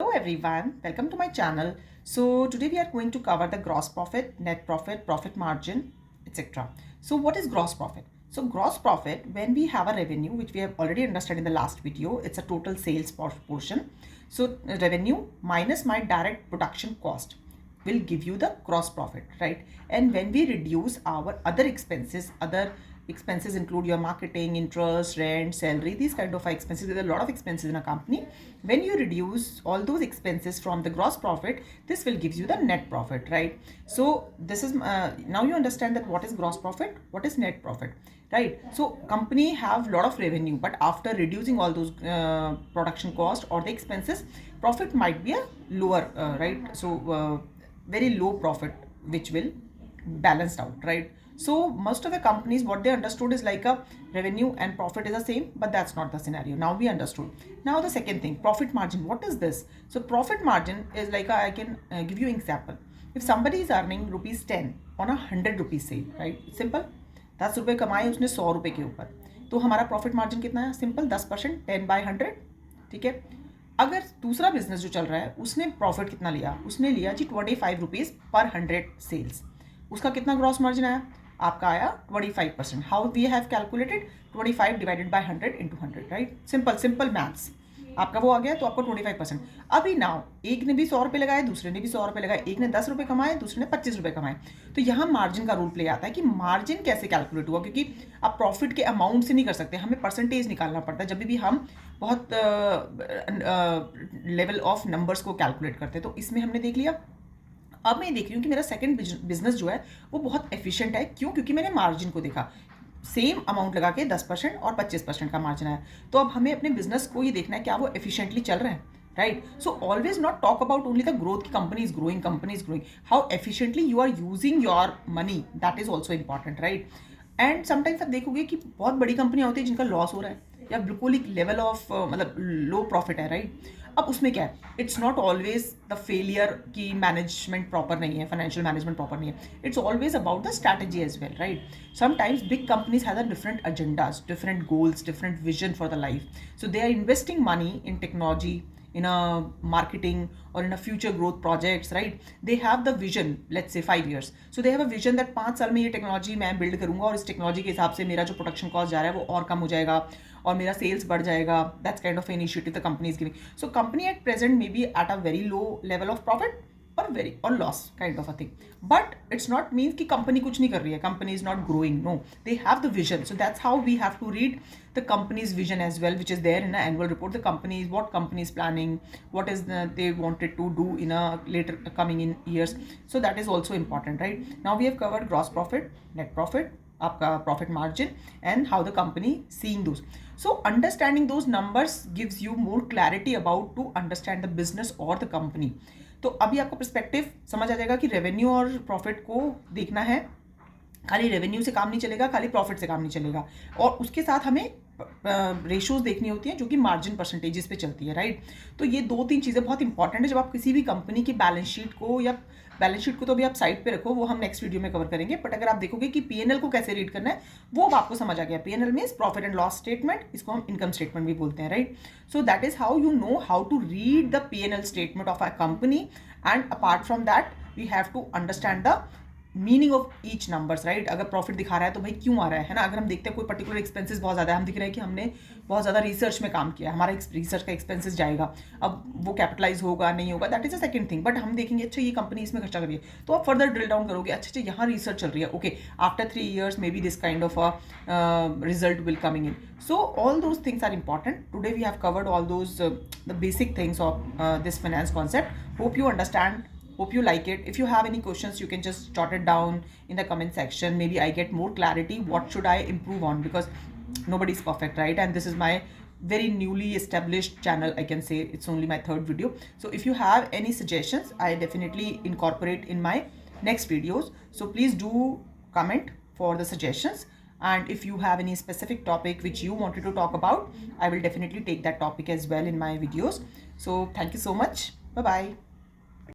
Hello everyone, welcome to my channel. So today we are going to cover the gross profit, net profit, profit margin, etc. So what is gross profit? So gross profit, when we have a revenue, which we have already understood in the last video, it's a total sales portion. So revenue minus my direct production cost will give you the gross profit, right? And when we reduce our other expenses include your marketing, interest, rent, salary, these kind of expenses. There's a lot of expenses in a company. When you reduce all those expenses from the gross profit, this will give you the net profit, right? So this is now you understand that what is gross profit, what is net profit, right? So company have a lot of revenue, but after reducing all those production cost or the expenses, profit might be a lower, right? So very low profit, which will balanced out, right? So most of the companies, what they understood is like a revenue and profit is the same, but that's not the scenario. Now we understood. Now the second thing, profit margin. What is this? So profit margin is like I can give you example. If somebody is earning rupees 10 on a 100 rupees sale, right? Simple. 10 रुपये कमाए उसने 100 रुपये के ऊपर, तो हमारा profit margin कितना है? सिंपल 10%, 10/100, ठीक है। अगर दूसरा बिजनेस जो चल रहा है उसने प्रॉफिट कितना लिया? उसने लिया जी 25 रुपीज़ पर 100 सेल्स। उसका कितना ग्रॉस मार्जिन आया? आपका आया 25%। How we have calculated? 25 divided by 100 into 100, right? Simple maths. आपका वो आ गया, तो आपको 25%। अभी नाउ एक ने भी 100 रुपये लगाए, दूसरे ने भी 100 रुपये लगाए, एक ने 10 रुपये कमाए, दूसरे ने 25 रुपये कमाए। तो यहाँ मार्जिन का रूल प्ले आता है कि मार्जिन कैसे कैलकुलेट हुआ, क्योंकि आप प्रॉफिट के अमाउंट से नहीं कर सकते, हमें परसेंटेज निकालना पड़ता है जब भी हम बहुत लेवल ऑफ नंबर्स को कैलकुलेट करते हैं। तो इसमें हमने देख लिया। अब मैं देख रही हूँ कि मेरा सेकंड बिजनेस जो है वो बहुत एफिशिएंट है। क्यों? क्योंकि मैंने मार्जिन को देखा, सेम अमाउंट लगा के 10% और 25% का मार्जिन आया। तो अब हमें अपने बिजनेस को ये देखना है क्या वो एफिशिएंटली चल रहा है, right? So always not talk about only the growth की company is growing, how efficiently you are using your money, that is also important, right? And sometimes आप देखोगे कि बहुत बड़ी कंपनियां होती है जिनका लॉस हो रहा है या बिल्कुल एक लेवल ऑफ मतलब लो प्रॉफिट है, राइट? अब उसमें क्या है? It's not always the failure की मैनेजमेंट प्रॉपर नहीं है, फाइनेंशियल मैनेजमेंट प्रॉपर नहीं है। It's always about the strategy as well, right? Sometimes big companies have a different agendas, different goals, different vision for the life. So they are investing money in technology, in a marketing or in a future growth projects, right? They have the vision, let's say 5 years. So they have a vision that 5 साल में ये technology मैं build करूंगा और इस technology के हिसाब से मेरा जो प्रोडक्शन कॉस्ट जा रहा है वो और कम हो जाएगा और मेरा सेल्स बढ़ जाएगा. That's kind of initiative the company is giving. So company at present may be at a very low level of profit or loss kind of a thing, but it's not means कि company कुछ नहीं कर रही है, company is not growing. No, they have the vision. So that's how we have to read the company's vision as well, which is there in the annual report. The company is, what company is planning, what is they wanted to do in a later coming in years. So that is also important, right? Now we have covered gross profit, net profit, आपका profit margin, and how the company seeing those. So understanding those numbers gives you more clarity about to understand the business or the company. तो अभी आपको perspective समझ आ जाएगा कि revenue और profit को देखना है. खाली रेवेन्यू से काम नहीं चलेगा, खाली प्रॉफिट से काम नहीं चलेगा, और उसके साथ हमें रेशियोज देखनी होती हैं जो कि मार्जिन परसेंटेजेस पे चलती है, राइट? तो ये 2-3 चीज़ें बहुत इंपॉर्टेंट है जब आप किसी भी कंपनी की बैलेंस शीट को, या बैलेंस शीट को तो अभी आप साइड पे रखो, वो हम नेक्स्ट वीडियो में कवर करेंगे. बट अगर आप देखोगे कि पीएनएल को कैसे रीड करना है वो अब आपको समझ आ गया. PNL means profit and loss statement, इसको हम इनकम स्टेटमेंट भी बोलते हैं, right? So that is how you know how to read the PNL statement of a company. And apart from that we have to understand the meaning of each numbers, right? अगर profit दिखा रहा है तो भाई क्यों आ रहा है ना? अगर हम देखते हैं कोई पर्टिकुलर एक्सपेंसेस बहुत ज़्यादा है, हम दिख रहे हैं कि हमने बहुत ज़्यादा रिसर्च में काम किया है, हमारा रिसर्च का एक्सपेंसेस जाएगा, अब वो कैपिटलाइज होगा नहीं होगा, that is a second thing. But हम देखेंगे अच्छा ये कंपनी इसमें खर्चा कर रही है, तो आप फर्दर ड्रिल डाउन करोगे, अच्छा यहाँ रिसर्च चल रही है, okay after 3 years may be this kind of a result will coming in. So all those things are important. Today we have covered all those the basic things of this finance concept. Hope you understand. Hope you like it. If you have any questions, you can just jot it down in the comment section. Maybe I get more clarity. What should I improve on? Because nobody's perfect, right? And this is my very newly established channel. I can say it's only my 3rd video. So if you have any suggestions, I definitely incorporate in my next videos. So please do comment for the suggestions. And if you have any specific topic which you wanted to talk about, I will definitely take that topic as well in my videos. So thank you so much. Bye bye.